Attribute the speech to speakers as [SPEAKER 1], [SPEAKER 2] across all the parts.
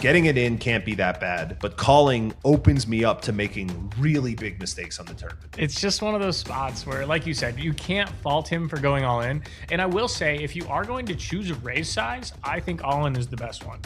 [SPEAKER 1] Getting it in can't be that bad, but calling opens me up to making really big mistakes on the turn.
[SPEAKER 2] It's just one of those spots where, like you said, you can't fault him for going all in. And I will say, if you are going to choose a raise size, I think all in is the best one.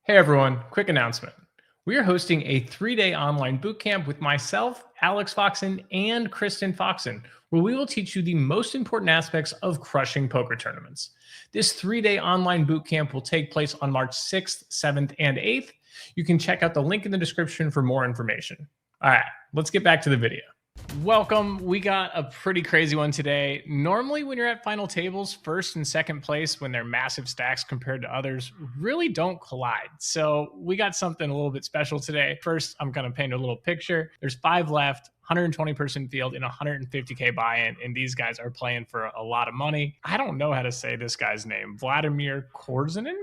[SPEAKER 2] Hey everyone, quick announcement. We are hosting a 3-day online bootcamp with myself, Alex Foxen, and Kristen Foxen, where we will teach you the most important aspects of crushing poker tournaments. This 3-day online bootcamp will take place on March 6th, 7th, and 8th. You can check out the link in the description for more information. All right, let's get back to the video. Welcome. We got a pretty crazy one today. Normally when you're at final tables, first and second place, when they're massive stacks compared to others, really don't collide. So we got something a little bit special today. First, I'm going to paint a little picture. There's 5 left, 120 person field in 150K buy-in, and these guys are playing for a lot of money. I don't know how to say this guy's name. Vladimir Korzinin?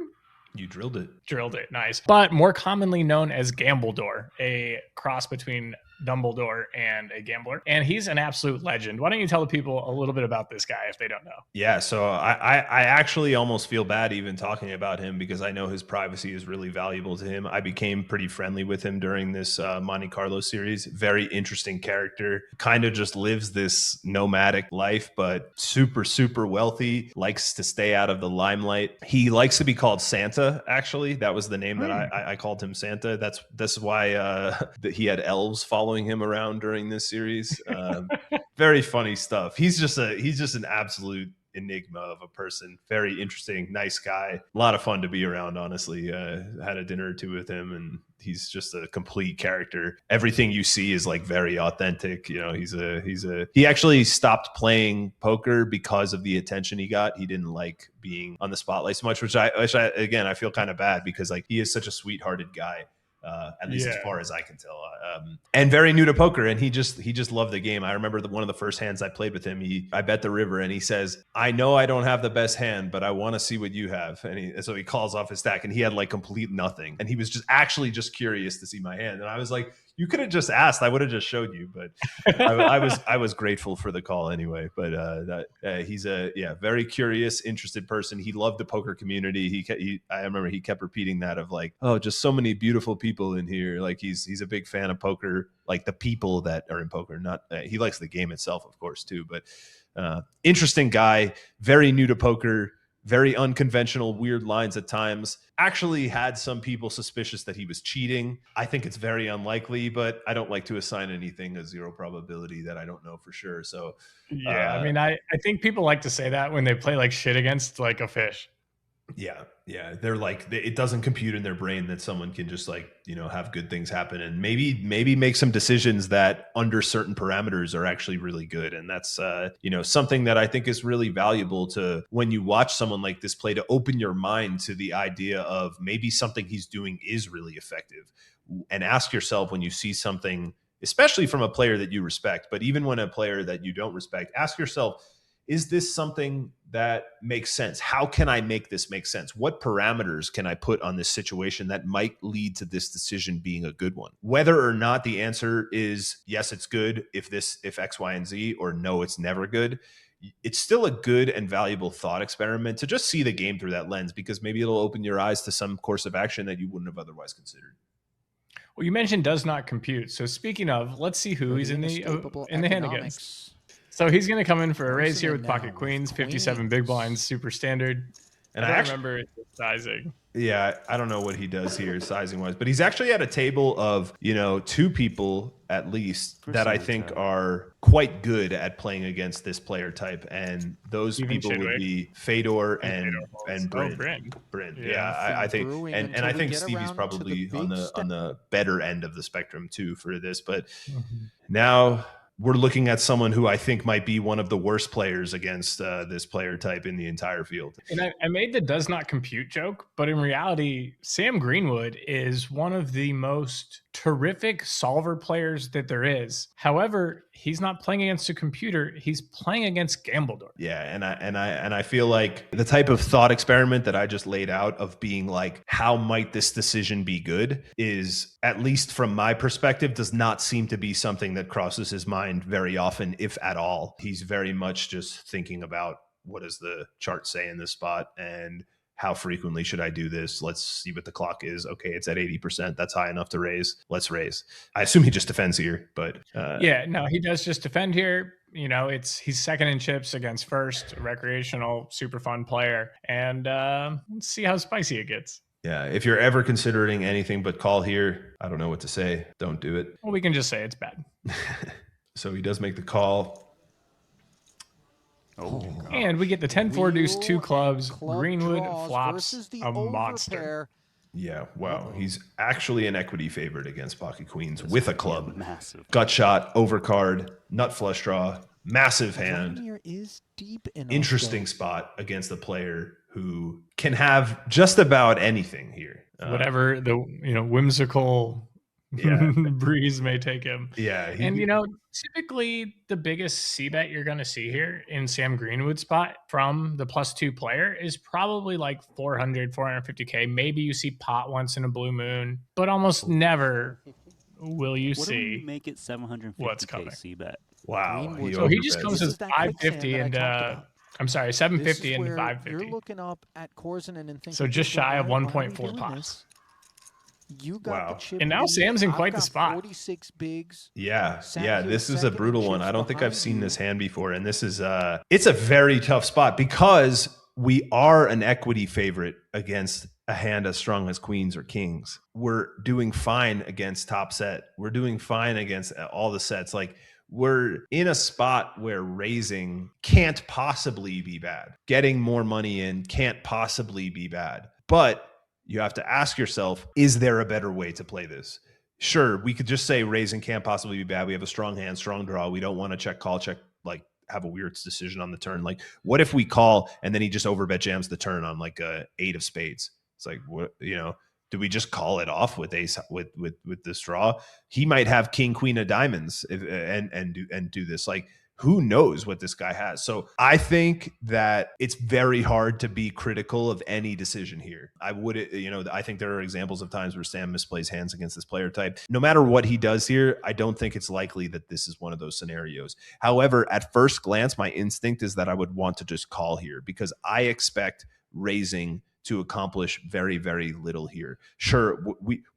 [SPEAKER 1] You drilled it.
[SPEAKER 2] Drilled it. Nice. But more commonly known as Gambledore, a cross between Gumbledore and a gambler. And he's an absolute legend. Why don't you tell the people a little bit about this guy if they don't know?
[SPEAKER 1] Yeah, so I actually almost feel bad even talking about him because I know his privacy is really valuable to him. I became pretty friendly with him during this Monte Carlo series. Very interesting character. Kind of just lives this nomadic life, but super, super wealthy. Likes to stay out of the limelight. He likes to be called Santa, actually. That was the name that I called him, Santa. That's why that he had elves following him around during this series. Very funny stuff. He's just an absolute enigma of a person. Very interesting, nice guy. A lot of fun to be around, honestly. Had a dinner or two with him, and he's just a complete character. Everything you see is like very authentic. You know, he actually stopped playing poker because of the attention he got. He didn't like being on the spotlight so much, which I again, I feel kind of bad because like he is such a sweethearted guy. At least as far as I can tell, and very new to poker. And he just loved the game. I remember one of the first hands I played with him. I bet the river, and he says, "I know I don't have the best hand, but I want to see what you have." And so he calls off his stack, and he had like complete nothing. And he was just curious to see my hand. And I was like, "You could have just asked. I would have just showed you." But I was grateful for the call anyway. But he's a very curious, interested person. He loved the poker community. I remember he kept repeating that of like, "Oh, just so many beautiful people in here." Like he's a big fan of poker, like the people that are in poker. Not he likes the game itself, of course, too. But interesting guy, very new to poker. Very unconventional, weird lines at times. Actually had some people suspicious that he was cheating. I think it's very unlikely, but I don't like to assign anything a 0 probability that I don't know for sure. So
[SPEAKER 2] yeah, I mean, I think people like to say that when they play like shit against like a fish.
[SPEAKER 1] Yeah. They're like, it doesn't compute in their brain that someone can just like, have good things happen and maybe make some decisions that under certain parameters are actually really good. And that's, something that I think is really valuable to when you watch someone like this play, to open your mind to the idea of maybe something he's doing is really effective, and ask yourself when you see something, especially from a player that you respect, but even when a player that you don't respect, ask yourself, is this something that makes sense? How can I make this make sense? What parameters can I put on this situation that might lead to this decision being a good one? Whether or not the answer is yes, it's good if X, Y, and Z, or no, it's never good. It's still a good and valuable thought experiment to just see the game through that lens, because maybe it'll open your eyes to some course of action that you wouldn't have otherwise considered.
[SPEAKER 2] Well, you mentioned does not compute. So speaking of, let's see who he's in the hand against. So he's going to come in for a raise here with pocket queens, 57 big blinds, super standard. And I remember sizing.
[SPEAKER 1] Yeah, I don't know what he does here sizing wise, but he's actually at a table of, 2 people at least that I think are quite good at playing against this player type. And those people would be Fedor and Bryn. Yeah, I think, and I think Stevie's probably on the better end of the spectrum too for this. But now we're looking at someone who I think might be one of the worst players against this player type in the entire field.
[SPEAKER 2] And I made the does not compute joke, but in reality, Sam Greenwood is one of the most terrific solver players that there is. However, he's not playing against a computer. He's playing against Gambledore.
[SPEAKER 1] Yeah, and I feel like the type of thought experiment that I just laid out of being like, how might this decision be good, is, at least from my perspective, does not seem to be something that crosses his mind very often, if at all. He's very much just thinking about what does the chart say in this spot, and how frequently should I do this? Let's see what the clock is. Okay, it's at 80%. That's high enough to raise. Let's raise. I assume he just defends here, but
[SPEAKER 2] yeah, no, he does just defend here. You know, he's second in chips against first, recreational, super fun player, and let's see how spicy it gets.
[SPEAKER 1] Yeah, if you're ever considering anything but call here, I don't know what to say. Don't do it.
[SPEAKER 2] Well, we can just say it's bad.
[SPEAKER 1] So he does make the call.
[SPEAKER 3] Oh,
[SPEAKER 2] and we get the 10-4 deuce, 2 clubs. Greenwood flops a monster.
[SPEAKER 1] Yeah, wow. He's actually an equity favorite against pocket queens with a club.
[SPEAKER 3] Massive.
[SPEAKER 1] Gut shot, overcard, nut flush draw, massive hand.
[SPEAKER 4] Vladimir is deep enough.
[SPEAKER 1] Interesting spot against a player who can have just about anything here.
[SPEAKER 2] Whatever the whimsical breeze may take him.
[SPEAKER 1] Yeah.
[SPEAKER 2] Typically the biggest C bet you're going to see here in Sam Greenwood's spot from the +2 player is probably like 400, 450K. Maybe you see pot once in a blue moon, but almost never will you
[SPEAKER 3] What
[SPEAKER 2] see
[SPEAKER 3] do we make it 750K
[SPEAKER 2] what's coming.
[SPEAKER 3] C bet?
[SPEAKER 1] Wow.
[SPEAKER 2] So he just comes
[SPEAKER 4] This
[SPEAKER 2] with
[SPEAKER 4] is that
[SPEAKER 2] 550
[SPEAKER 4] quicksand that I talked
[SPEAKER 2] and
[SPEAKER 4] about.
[SPEAKER 2] I'm sorry,
[SPEAKER 4] This
[SPEAKER 2] 750
[SPEAKER 4] is
[SPEAKER 2] and
[SPEAKER 4] where
[SPEAKER 2] 550.
[SPEAKER 4] You're looking up at Korzinin and thinking,
[SPEAKER 2] So just shy of
[SPEAKER 4] why are we
[SPEAKER 2] 1.4
[SPEAKER 4] doing
[SPEAKER 2] pots.
[SPEAKER 4] this? You got
[SPEAKER 1] Wow.
[SPEAKER 4] the chip
[SPEAKER 2] And now
[SPEAKER 4] lead.
[SPEAKER 2] Sam's in
[SPEAKER 4] I've
[SPEAKER 2] quite the
[SPEAKER 4] got
[SPEAKER 2] spot.
[SPEAKER 4] 46 bigs.
[SPEAKER 1] Yeah.
[SPEAKER 4] Sat
[SPEAKER 1] Yeah.
[SPEAKER 4] here
[SPEAKER 1] This is a
[SPEAKER 4] second
[SPEAKER 1] brutal
[SPEAKER 4] and
[SPEAKER 1] one.
[SPEAKER 4] chips
[SPEAKER 1] I don't think I've
[SPEAKER 4] behind
[SPEAKER 1] seen
[SPEAKER 4] you.
[SPEAKER 1] this hand before. And this is it's a very tough spot because we are an equity favorite against a hand as strong as queens or kings. We're doing fine against top set. We're doing fine against all the sets. Like, we're in a spot where raising can't possibly be bad. Getting more money in can't possibly be bad. But you have to ask yourself, is there a better way to play this? Sure, we could just say raising can't possibly be bad. We have a strong hand, strong draw. We don't want to check, call, check, like have a weird decision on the turn. Like, what if we call and then he just overbet jams the turn on like a 8 of spades? It's like, what, do we just call it off with ace with this draw? He might have king, queen of diamonds and do this. Like, who knows what this guy has? So I think that it's very hard to be critical of any decision here. I think there are examples of times where Sam misplays hands against this player type. No matter what he does here, I don't think it's likely that this is one of those scenarios. However, at first glance, my instinct is that I would want to just call here because I expect raising to accomplish very, very little here. Sure,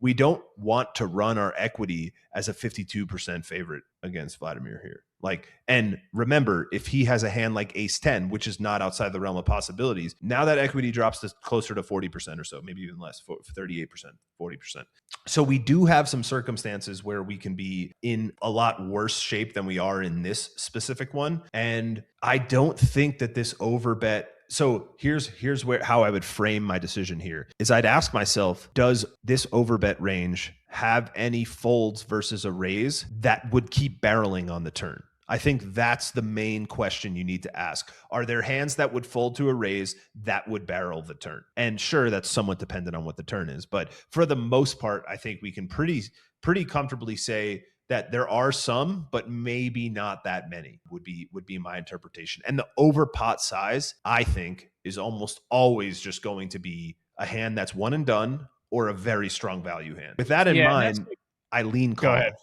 [SPEAKER 1] we don't want to run our equity as a 52% favorite against Vladimir here. Like, and remember, if he has a hand like ace 10, which is not outside the realm of possibilities, now that equity drops to closer to 40% or so, maybe even less, 38%, 40%. So we do have some circumstances where we can be in a lot worse shape than we are in this specific one. And I don't think that this overbet. So here's how I would frame my decision here is I'd ask myself, does this overbet range have any folds versus a raise that would keep barreling on the turn? I think that's the main question you need to ask. Are there hands that would fold to a raise that would barrel the turn? And sure, that's somewhat dependent on what the turn is. But for the most part, I think we can pretty comfortably say that there are some, but maybe not that many would be my interpretation. And the over pot size, I think, is almost always just going to be a hand that's one and done or a very strong value hand. With that in mind, I lean call.
[SPEAKER 2] Go ahead.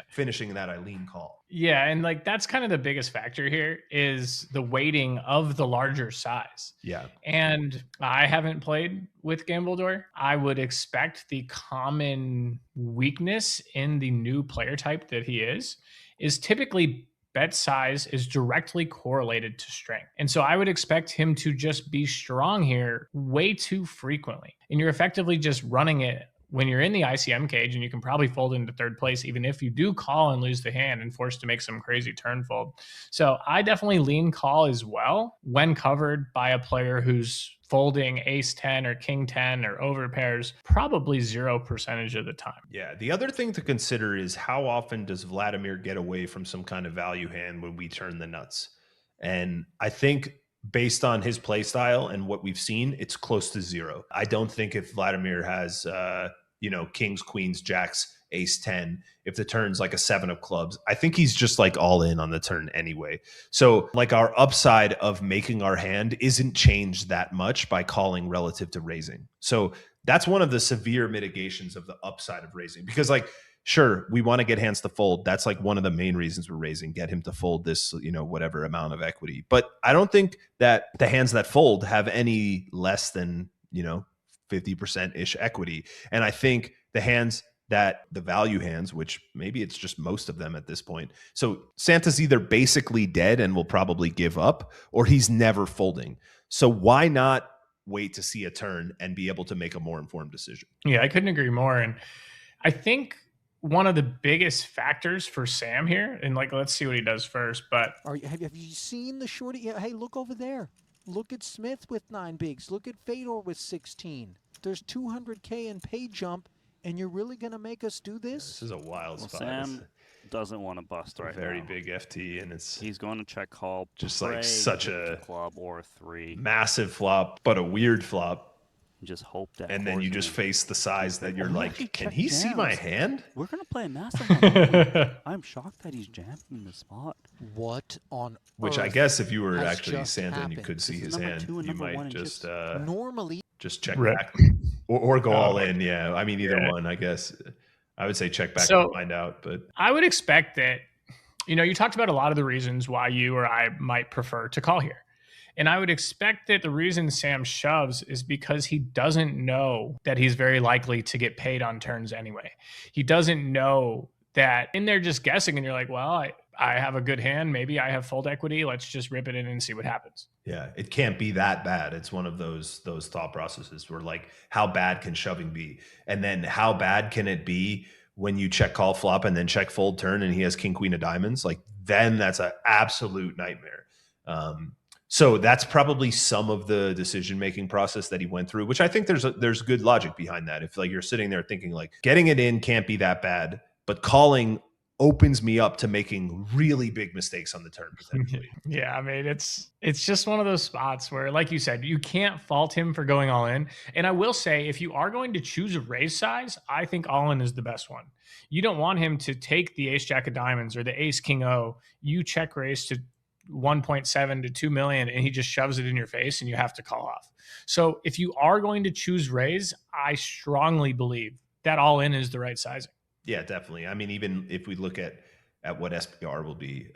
[SPEAKER 1] Finishing that, I lean call.
[SPEAKER 2] Yeah, and like that's kind of the biggest factor here is the weighting of the larger size.
[SPEAKER 1] Yeah.
[SPEAKER 2] And I haven't played with Gambledore. I would expect the common weakness in the new player type that he is typically bet size is directly correlated to strength. And so I would expect him to just be strong here way too frequently. And you're effectively just running it when you're in the ICM cage, and you can probably fold into third place, even if you do call and lose the hand and forced to make some crazy turn fold. So I definitely lean call as well when covered by a player who's folding ace 10 or king 10 or over pairs probably 0% of the time.
[SPEAKER 1] Yeah. The other thing to consider is how often does Vladimir get away from some kind of value hand when we turn the nuts? And I think based on his play style and what we've seen, it's close to 0. I don't think if Vladimir has, kings, queens, jacks, ace 10, if the turn's like a 7 of clubs, I think he's just like all in on the turn anyway. So like our upside of making our hand isn't changed that much by calling relative to raising. So that's one of the severe mitigations of the upside of raising, because like sure, we want to get hands to fold. That's like one of the main reasons we're raising, get him to fold this, whatever amount of equity. But I don't think that the hands that fold have any less than, 50% ish equity. And I think the hands that the value hands, which maybe it's just most of them at this point. So Santa's either basically dead and will probably give up, or he's never folding. So why not wait to see a turn and be able to make a more informed decision?
[SPEAKER 2] Yeah, I couldn't agree more. And I think one of the biggest factors for Sam here, and let's see what he does first, but
[SPEAKER 4] have you seen the shorty? Yeah, hey, look over there. Look at Smith with 9 bigs. Look at Fedor with 16. There's 200K in pay jump, and you're really going to make us do this?
[SPEAKER 1] This is a wild spot.
[SPEAKER 3] Sam doesn't want to bust right
[SPEAKER 1] very
[SPEAKER 3] now.
[SPEAKER 1] Big FT, and
[SPEAKER 3] he's going to check call.
[SPEAKER 1] Just like such a
[SPEAKER 3] club or 3.
[SPEAKER 1] Massive flop, but a weird flop.
[SPEAKER 3] Just hope that.
[SPEAKER 1] And then you just face the size that you're like, can he see my hand?
[SPEAKER 3] We're going to play a massive one. I'm shocked that he's jamming in the spot.
[SPEAKER 4] What on
[SPEAKER 1] Which
[SPEAKER 4] earth
[SPEAKER 1] I guess if you were
[SPEAKER 4] has
[SPEAKER 1] actually
[SPEAKER 4] just
[SPEAKER 1] Santa and you
[SPEAKER 4] happened?
[SPEAKER 1] could see
[SPEAKER 3] This is
[SPEAKER 1] his
[SPEAKER 3] number
[SPEAKER 1] hand,
[SPEAKER 3] 2 and
[SPEAKER 1] you
[SPEAKER 3] number 1
[SPEAKER 1] might
[SPEAKER 3] in
[SPEAKER 1] just
[SPEAKER 4] normally
[SPEAKER 1] just check
[SPEAKER 2] Rip.
[SPEAKER 1] back or go all in. Yeah, I mean either one. I guess I would say check back and find out. But
[SPEAKER 2] I would expect that. You talked about a lot of the reasons why you or I might prefer to call here. And I would expect that the reason Sam shoves is because he doesn't know that he's very likely to get paid on turns anyway. He doesn't know that, and they're just guessing, and you're like, well, I have a good hand. Maybe I have fold equity. Let's just rip it in and see what happens.
[SPEAKER 1] Yeah, it can't be that bad. It's one of those thought processes where like, how bad can shoving be? And then how bad can it be when you check call flop and then check fold turn and he has king, queen of diamonds? Like then that's an absolute nightmare. So that's probably some of the decision-making process that he went through, which I think there's good logic behind that. If like you're sitting there thinking like getting it in can't be that bad, but calling opens me up to making really big mistakes on the turn potentially.
[SPEAKER 2] Yeah, I mean, it's just one of those spots where, like you said, you can't fault him for going all in. And I will say, if you are going to choose a raise size, I think all in is the best one. You don't want him to take the ace jack of diamonds or the ace king O. You check raise to 1.7 to 2 million and he just shoves it in your face and you have to call off. So if you are going to choose raise, I strongly believe that all in is the right sizing.
[SPEAKER 1] Yeah, definitely. I mean, even if we look at what SPR will be,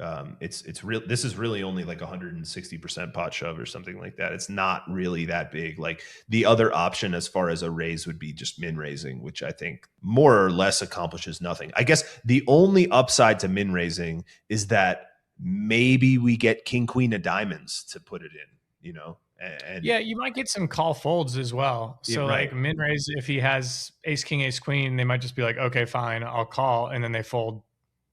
[SPEAKER 1] it's real. This is really only like 160% pot shove or something like that. It's not really that big. Like the other option as far as a raise would be just min raising, which I think more or less accomplishes nothing. I guess the only upside to min raising is that maybe we get king, queen of diamonds to put it in, And
[SPEAKER 2] yeah, you might get some call folds as well. So
[SPEAKER 1] Yeah, right.
[SPEAKER 2] like min raise, if he has ace, king, ace, queen, they might just be like, okay, fine, I'll call. And then they fold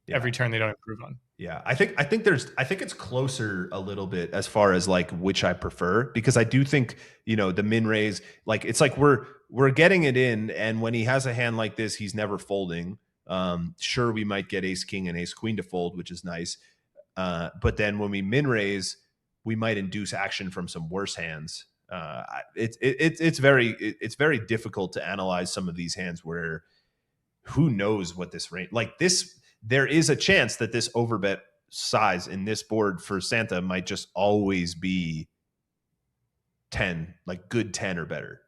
[SPEAKER 2] every turn they don't improve on.
[SPEAKER 1] Yeah, I think it's closer a little bit as far as like which I prefer, because I do think, the min raise, like it's like we're getting it in, and when he has a hand like this, he's never folding. Sure, we might get ace king and ace queen to fold, which is nice. But then when we min raise, we might induce action from some worse hands. It's very difficult to analyze some of these hands where who knows what this range like this. There is a chance that this overbet size in this board for Santa might just always be 10, like good 10 or better.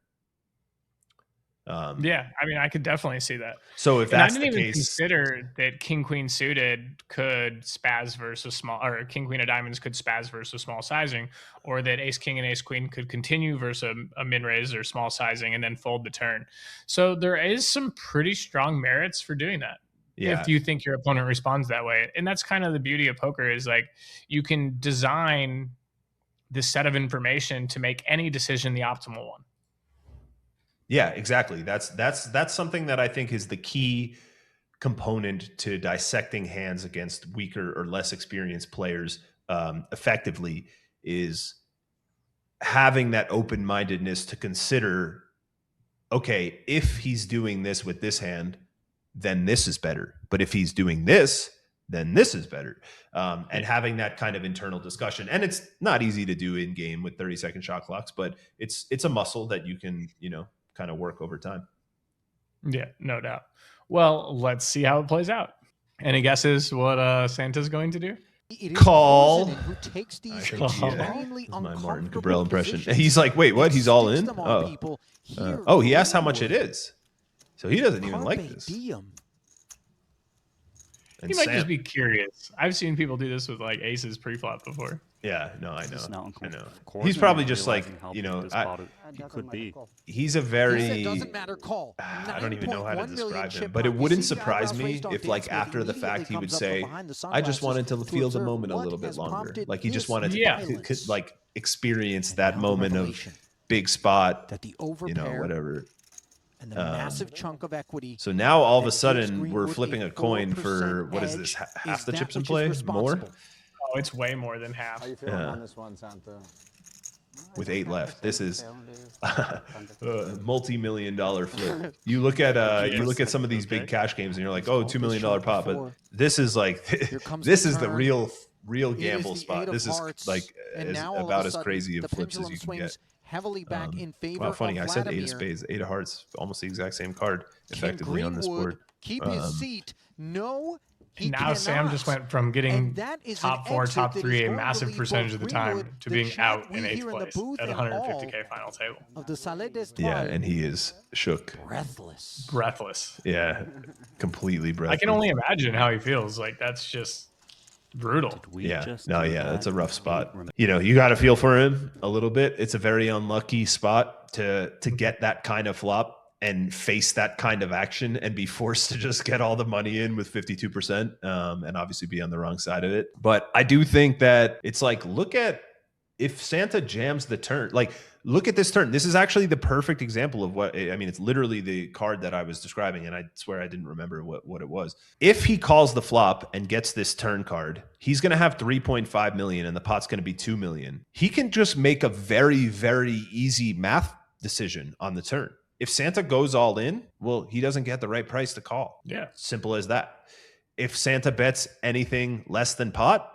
[SPEAKER 2] Yeah, I mean, I could definitely see that.
[SPEAKER 1] So if
[SPEAKER 2] And I
[SPEAKER 1] that's
[SPEAKER 2] didn't
[SPEAKER 1] the
[SPEAKER 2] even
[SPEAKER 1] case,
[SPEAKER 2] consider that king queen suited could spaz versus small, or king queen of diamonds could spaz versus small sizing, or that ace king and ace queen could continue versus a min raise or small sizing and then fold the turn. So there is some pretty strong merits for doing that.
[SPEAKER 1] yeah,
[SPEAKER 2] If you think your opponent responds that way. And that's kind of the beauty of poker, is like you can design this set of information to make any decision the optimal one.
[SPEAKER 1] yeah, exactly. That's something that I think is the key component to dissecting hands against weaker or less experienced players effectively, is having that open-mindedness to consider, okay, if he's doing this with this hand, then this is better. But if he's doing this, then this is better. And having that kind of internal discussion. And it's not easy to do in game with 30-second shot clocks, but it's a muscle that you can, kind of work over time.
[SPEAKER 2] Yeah, no doubt. Well, let's see how it plays out. Any guesses what Santa's going to do?
[SPEAKER 4] It is
[SPEAKER 1] Call.
[SPEAKER 4] Korzinin who takes these
[SPEAKER 2] Extremely
[SPEAKER 1] My Martin
[SPEAKER 4] uncomfortable
[SPEAKER 1] Cabrel impression.
[SPEAKER 4] positions
[SPEAKER 1] He's like, wait, what?
[SPEAKER 4] and
[SPEAKER 1] He's all
[SPEAKER 4] sticks
[SPEAKER 1] in?
[SPEAKER 4] them on people. Here,
[SPEAKER 1] Oh, he asked how much it
[SPEAKER 4] Greenwood,
[SPEAKER 1] is. So he doesn't even
[SPEAKER 4] Carpe
[SPEAKER 1] like this.
[SPEAKER 4] diem.
[SPEAKER 1] And
[SPEAKER 2] He might just be curious. I've seen people do this with like aces pre-flop before.
[SPEAKER 1] Yeah, no, I know. I know.
[SPEAKER 3] Korzinin
[SPEAKER 1] He's probably just like,
[SPEAKER 3] realizing how
[SPEAKER 1] you
[SPEAKER 3] big
[SPEAKER 1] know,
[SPEAKER 3] this spot it could be.
[SPEAKER 1] he's a
[SPEAKER 4] He
[SPEAKER 1] very,
[SPEAKER 4] said, doesn't matter, call.
[SPEAKER 1] I don't even know how to
[SPEAKER 4] 9.1 million
[SPEAKER 1] describe him,
[SPEAKER 4] chip
[SPEAKER 1] but it
[SPEAKER 4] mark. You
[SPEAKER 1] wouldn't
[SPEAKER 4] see the
[SPEAKER 1] surprise
[SPEAKER 4] eyebrows
[SPEAKER 1] me
[SPEAKER 4] raised on
[SPEAKER 1] if
[SPEAKER 4] Dan
[SPEAKER 1] like
[SPEAKER 4] Smith
[SPEAKER 1] after the
[SPEAKER 4] immediately
[SPEAKER 1] fact he would
[SPEAKER 4] comes up
[SPEAKER 1] say,
[SPEAKER 4] behind the
[SPEAKER 1] I just
[SPEAKER 4] sunglasses
[SPEAKER 1] wanted to feel the
[SPEAKER 4] observe
[SPEAKER 1] moment a
[SPEAKER 4] what
[SPEAKER 1] little bit
[SPEAKER 4] has
[SPEAKER 1] longer.
[SPEAKER 4] prompted
[SPEAKER 1] Like he just
[SPEAKER 4] this
[SPEAKER 1] wanted
[SPEAKER 4] violence.
[SPEAKER 1] to like experience
[SPEAKER 4] And
[SPEAKER 1] that
[SPEAKER 4] now the
[SPEAKER 1] moment of
[SPEAKER 4] revelation
[SPEAKER 1] big spot,
[SPEAKER 4] that the
[SPEAKER 1] you know,
[SPEAKER 4] overpair
[SPEAKER 1] whatever.
[SPEAKER 4] and the massive chunk of equity.
[SPEAKER 1] So now all of
[SPEAKER 4] that
[SPEAKER 1] a
[SPEAKER 4] gives
[SPEAKER 1] sudden we're
[SPEAKER 4] Greenwood
[SPEAKER 1] flipping a coin for, what is this, half the chips in play? More?
[SPEAKER 2] Oh, it's way more than half.
[SPEAKER 5] How you feeling on this one, Santa?
[SPEAKER 1] With 8 left. This is multi-million-dollar flip. You look at some of these big cash games and you're like, oh, $2 million pop. But this is like, this is the real gamble spot. This is like about as crazy of flips as you can get.
[SPEAKER 4] Heavily back in favor
[SPEAKER 1] Wow, funny.
[SPEAKER 4] of
[SPEAKER 1] I said 8 of
[SPEAKER 4] Vladimir.
[SPEAKER 1] spades, 8 of hearts, almost the exact same card effectively
[SPEAKER 4] Can
[SPEAKER 1] on this board.
[SPEAKER 4] keep his seat? No, he
[SPEAKER 2] Now
[SPEAKER 4] cannot.
[SPEAKER 2] Sam just went from getting
[SPEAKER 4] that is
[SPEAKER 2] top
[SPEAKER 4] an
[SPEAKER 2] 4,
[SPEAKER 4] exit
[SPEAKER 2] top
[SPEAKER 4] that
[SPEAKER 2] 3
[SPEAKER 4] is
[SPEAKER 2] a
[SPEAKER 4] going to
[SPEAKER 2] massive
[SPEAKER 4] leave
[SPEAKER 2] percentage
[SPEAKER 4] both
[SPEAKER 2] of the time
[SPEAKER 4] Greenwood,
[SPEAKER 2] to
[SPEAKER 4] the
[SPEAKER 2] being
[SPEAKER 4] chat
[SPEAKER 2] out
[SPEAKER 4] we
[SPEAKER 2] in
[SPEAKER 4] hear
[SPEAKER 2] 8th
[SPEAKER 4] in the
[SPEAKER 2] place
[SPEAKER 4] booth,
[SPEAKER 2] at
[SPEAKER 4] and
[SPEAKER 2] 150K final table.
[SPEAKER 4] of the Salé des
[SPEAKER 1] Yeah,
[SPEAKER 4] Toiles.
[SPEAKER 1] and he is shook.
[SPEAKER 4] Breathless.
[SPEAKER 2] Breathless.
[SPEAKER 1] Yeah, completely breathless.
[SPEAKER 2] I can only imagine how he feels. Like that's just brutal.
[SPEAKER 1] That's a rough spot. You know, you got to feel for him a little bit. It's a very unlucky spot to get that kind of flop and face that kind of action and be forced to just get all the money in with 52% and obviously be on the wrong side of it. But I do think that it's like, look at if Santa jams the turn, like look at this turn. This is actually the perfect example of what, I mean, it's literally the card that I was describing and I swear I didn't remember what it was. If he calls the flop and gets this turn card, he's going to have 3.5 million and the pot's going to be 2 million. He can just make a very, very easy math decision on the turn. If Santa goes all in, well, he doesn't get the right price to call.
[SPEAKER 2] Yeah.
[SPEAKER 1] Simple as that. If Santa bets anything less than pot,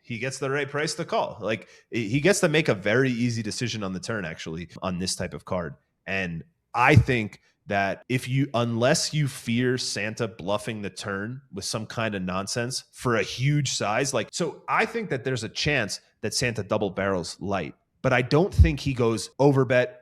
[SPEAKER 1] he gets the right price to call. Like he gets to make a very easy decision on the turn, actually, on this type of card. And I think that unless you fear Santa bluffing the turn with some kind of nonsense for a huge size, so I think that there's a chance that Santa double barrels light, but I don't think he goes overbet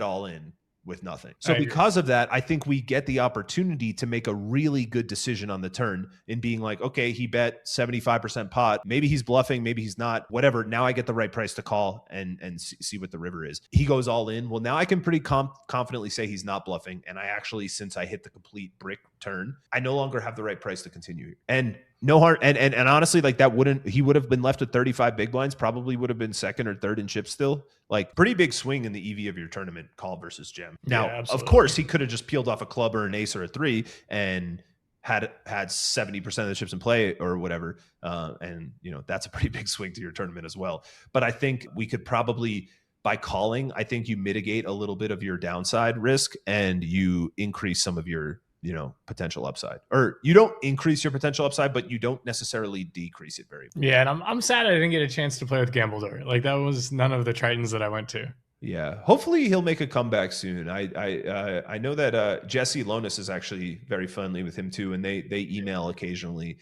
[SPEAKER 1] all in with nothing. So because of that, I think we get the opportunity to make a really good decision on the turn in being like, okay, he bet 75% pot. Maybe he's bluffing, maybe he's not, whatever. Now I get the right price to call and see what the river is. He goes all in. Well, now I can pretty confidently say he's not bluffing. And I actually, since I hit the complete brick turn, I no longer have the right price to continue. And no harm. And honestly, like he would have been left at 35 big blinds, probably would have been second or third in chips still. Like pretty big swing in the EV of your tournament, call versus jam. Now, of course, he could have just peeled off a club or an ace or a 3 and had 70% of the chips in play or whatever. And, you know, that's a pretty big swing to your tournament as well. But I think we could probably, by calling, I think you mitigate a little bit of your downside risk and you increase some of your, you know, potential upside. Or you don't increase your potential upside, but you don't necessarily decrease it very much.
[SPEAKER 2] Yeah, and I'm sad I didn't get a chance to play with Gambledore. Like that was none of the Tritons that I went to.
[SPEAKER 1] Yeah, hopefully he'll make a comeback soon. I know that Jesse Lonis is actually very friendly with him too, and they email occasionally.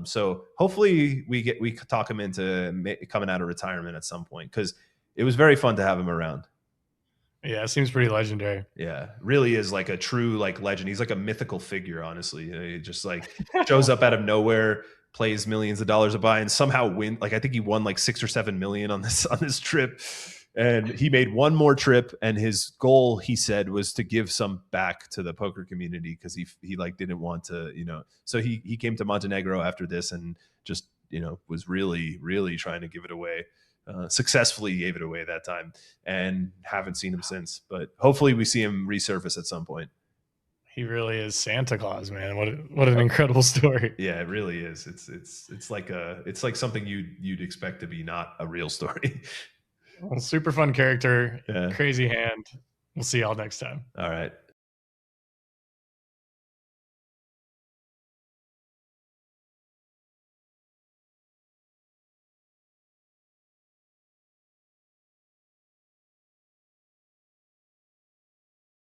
[SPEAKER 1] So hopefully we talk him into coming out of retirement at some point because it was very fun to have him around.
[SPEAKER 2] Yeah, it seems pretty legendary.
[SPEAKER 1] Yeah, really is like a true like legend. He's like a mythical figure, honestly. You know, he just like shows up out of nowhere, plays millions of dollars a buy, and somehow win. Like I think he won like 6 or 7 million on this trip. And he made one more trip, and his goal, he said, was to give some back to the poker community because he like didn't want to, you know. So he came to Montenegro after this and just, you know, was really, really trying to give it away. Successfully gave it away that time, and haven't seen him since. But hopefully we see him resurface at some point.
[SPEAKER 2] He really is Santa Claus, man. What an incredible story.
[SPEAKER 1] Yeah, it really is. It's like something you'd expect to be not a real story.
[SPEAKER 2] Well, super fun character, crazy hand. We'll see y'all next time.
[SPEAKER 1] All right.